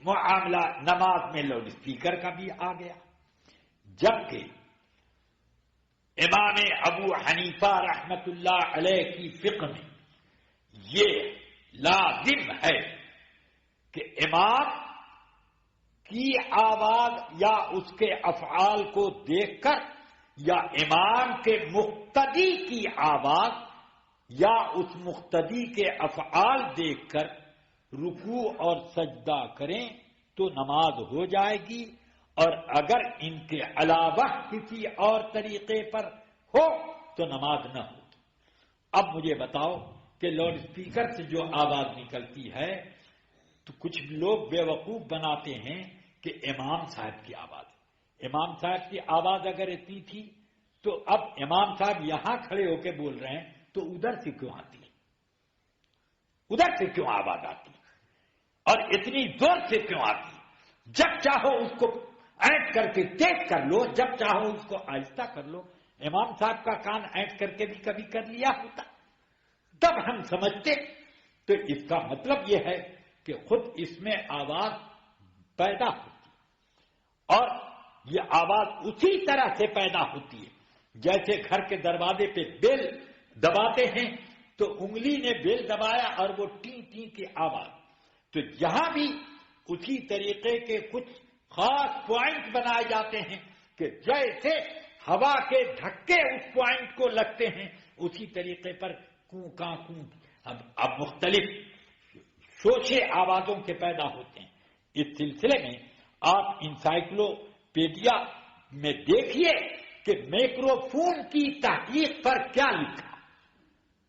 معاملہ نماز میں لاؤڈ اسپیکر کا بھی آ گیا، جبکہ امام ابو حنیفہ رحمت اللہ علیہ کی فقہ میں یہ لازم ہے کہ امام کی آواز یا اس کے افعال کو دیکھ کر یا امام کے مقتدی کی آواز یا اس مقتدی کے افعال دیکھ کر رکوع اور سجدہ کریں تو نماز ہو جائے گی، اور اگر ان کے علاوہ کسی اور طریقے پر ہو تو نماز نہ ہو۔ اب مجھے بتاؤ کہ لاؤڈ اسپیکر سے جو آواز نکلتی ہے تو کچھ لوگ بیوقوف بناتے ہیں کہ امام صاحب کی آواز ہے۔ امام صاحب کی آواز اگر اتنی تھی تو اب امام صاحب یہاں کھڑے ہو کے بول رہے ہیں تو ادھر سے کیوں آتی ہے؟ ادھر سے کیوں آواز آتی ہے اور اتنی زور سے کیوں آتی ہے؟ جب چاہو اس کو اینٹ کر کے تیز کر لو، جب چاہو اس کو آہستہ کر لو۔ امام صاحب کا کان اینٹ کر کے بھی کبھی کر لیا ہوتا، تب ہم سمجھتے۔ تو اس کا مطلب یہ ہے کہ خود اس میں آواز پیدا ہوتی اور یہ آواز اسی طرح سے پیدا ہوتی ہے جیسے گھر کے دروازے پہ بیل دباتے ہیں تو انگلی نے بیل دبایا اور وہ ٹی ٹی کی آواز، تو یہاں بھی اسی طریقے کے کچھ خاص پوائنٹ بنائے جاتے ہیں کہ جیسے ہوا کے دھکے اس پوائنٹ کو لگتے ہیں اسی طریقے پر کوں کاں کوں اب مختلف شوشے آوازوں کے پیدا ہوتے ہیں۔ اس سلسلے میں آپ انسائکلوپیڈیا میں دیکھیے کہ میکروفون کی تحقیق پر کیا لکھا۔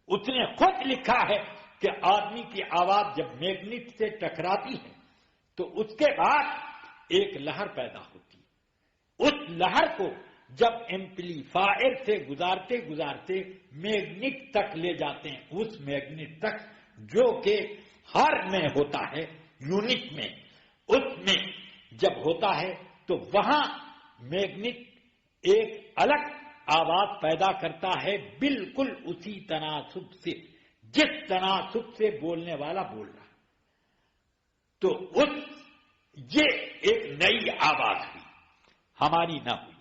اس نے خود لکھا ہے کہ آدمی کی آواز جب میگنیٹ سے ٹکراتی ہے تو اس کے بعد ایک لہر پیدا ہوتی ہے۔ اس لہر کو جب ایمپلیفائر سے گزارتے گزارتے میگنیٹ تک لے جاتے ہیں، اس میگنیٹ تک جو کہ ہر میں ہوتا ہے، یونٹ میں، اس میں جب ہوتا ہے تو وہاں میگنیٹ ایک الگ آواز پیدا کرتا ہے، بالکل اسی تناسب سے جس تناسب سے بولنے والا بول رہا ہے۔ تو یہ ایک نئی آواز ہوئی، ہماری نہ ہوئی،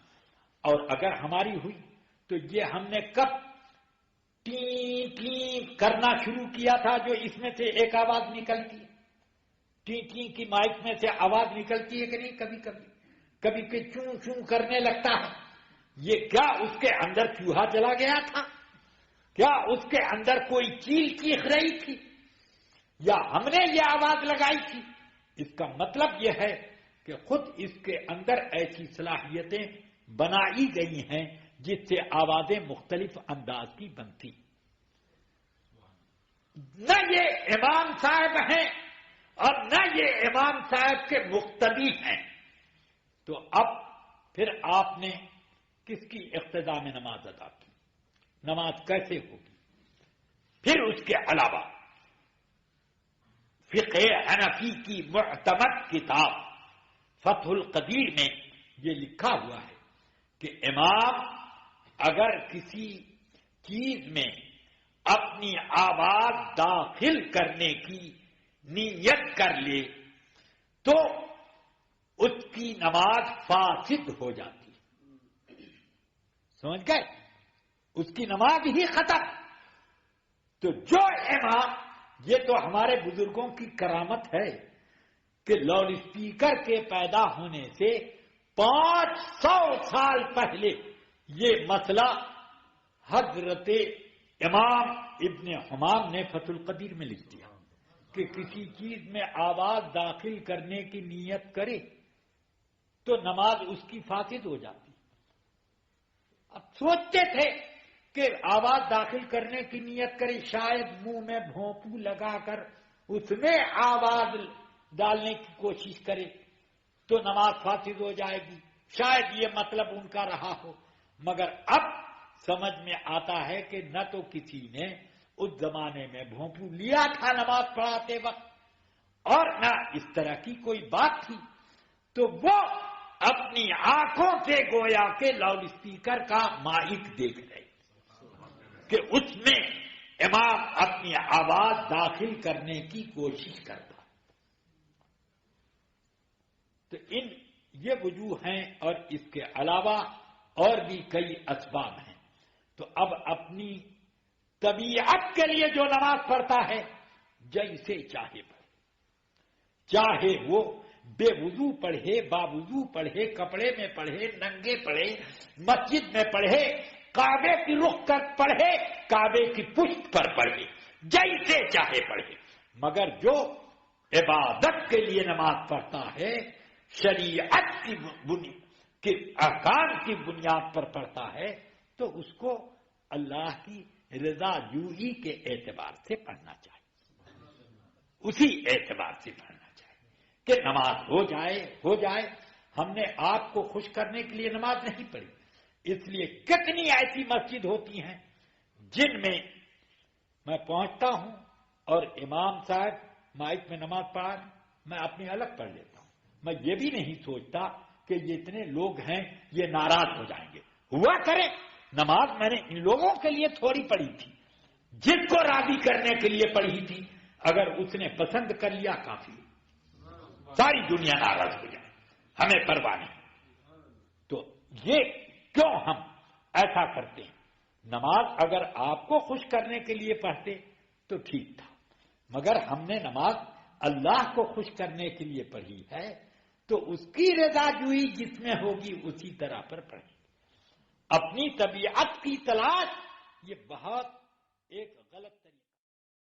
اور اگر ہماری ہوئی تو یہ ہم نے کب ٹی ٹی کرنا شروع کیا تھا جو اس میں سے ایک آواز نکلتی ہے۔ ٹی ٹی کی مائک میں سے آواز نکلتی ہے کہ نہیں؟ کبھی کبھی کبھی کہ چوں چوں کرنے لگتا ہے۔ یہ کیا اس کے اندر چوہا چلا گیا تھا؟ کیا اس کے اندر کوئی چیل چیخ رہی تھی یا ہم نے یہ آواز لگائی تھی؟ اس کا مطلب یہ ہے کہ خود اس کے اندر ایسی صلاحیتیں بنائی گئی ہیں جس سے آوازیں مختلف انداز کی بنتی۔ نہ یہ امام صاحب ہیں اور نہ یہ امام صاحب کے مقتدی ہیں، تو اب پھر آپ نے کس کی اقتداء میں نماز ادا کی؟ نماز کیسے ہوگی؟ پھر اس کے علاوہ فقہ حنفی کی معتمد کتاب فتح القدیر میں یہ لکھا ہوا ہے کہ امام اگر کسی چیز میں اپنی آواز داخل کرنے کی نیت کر لے تو اس کی نماز فاسد ہو جاتی ہے۔ سمجھ گئے؟ اس کی نماز ہی ختم۔ تو جو امام، یہ تو ہمارے بزرگوں کی کرامت ہے کہ لاؤڈ اسپیکر کے پیدا ہونے سے 500 سال پہلے یہ مسئلہ حضرت امام ابن حمام نے فتح القدیر میں لکھ دیا کہ کسی چیز میں آواز داخل کرنے کی نیت کرے تو نماز اس کی فاسد ہو جاتی۔ اب سوچتے تھے کہ آواز داخل کرنے کی نیت کرے، شاید منہ میں بھونپو لگا کر اس میں آواز ڈالنے کی کوشش کرے تو نماز فاسد ہو جائے گی، شاید یہ مطلب ان کا رہا ہو۔ مگر اب سمجھ میں آتا ہے کہ نہ تو کسی نے اس زمانے میں بھونپو لیا تھا نماز پڑھاتے وقت اور نہ اس طرح کی کوئی بات تھی، تو وہ اپنی آنکھوں سے گویا کہ لاؤڈ اسپیکر کا مائک دیکھ رہے کہ اس میں امام اپنی آواز داخل کرنے کی کوشش کرتا۔ یہ وجوہ ہیں اور اس کے علاوہ اور بھی کئی اسباب ہیں. تو اب اپنی طبیعت کے لیے جو نماز پڑھتا ہے جیسے چاہے پڑھے، چاہے وہ بے وضو پڑھے، باوضو پڑھے، کپڑے میں پڑھے، ننگے پڑھے، مسجد میں پڑھے، کعبے کی رخ کر پڑھے، کعبے کی پشت پر پڑھے، جیسے چاہے پڑھے. مگر جو عبادت کے لیے نماز پڑھتا ہے شریعت کی احکام کی بنیاد پر پڑھتا ہے تو اس کو اللہ کی رضا جوئی کے اعتبار سے پڑھنا چاہیے، اسی اعتبار سے پڑھنا چاہیے کہ نماز ہو جائے. ہم نے آپ کو خوش کرنے کے لیے نماز نہیں پڑھی، اس لیے کتنی ایسی مسجد ہوتی ہیں جن میں میں پہنچتا ہوں اور امام صاحب مائک میں نماز پڑھا، میں اپنی الگ پڑھ لیتا ہوں. میں یہ بھی نہیں سوچتا کہ یہ اتنے لوگ ہیں یہ ناراض ہو جائیں گے. ہوا کرے نماز میں نے ان لوگوں کے لیے تھوڑی پڑھی تھی، جن کو راضی کرنے کے لیے پڑھی تھی. اگر اس نے پسند کر لیا کافی، ساری دنیا ناراض ہو جائے، ہمیں پرواہ نہیں. تو یہ کیوں ہم ایسا کرتے ہیں؟ نماز اگر آپ کو خوش کرنے کے لیے پڑھتے تو ٹھیک تھا، مگر ہم نے نماز اللہ کو خوش کرنے کے لیے پڑھی ہے تو اس کی رضا جوئی جس میں ہوگی اسی طرح پر پڑھیں. اپنی طبیعت کی تلاش یہ بہت ایک غلط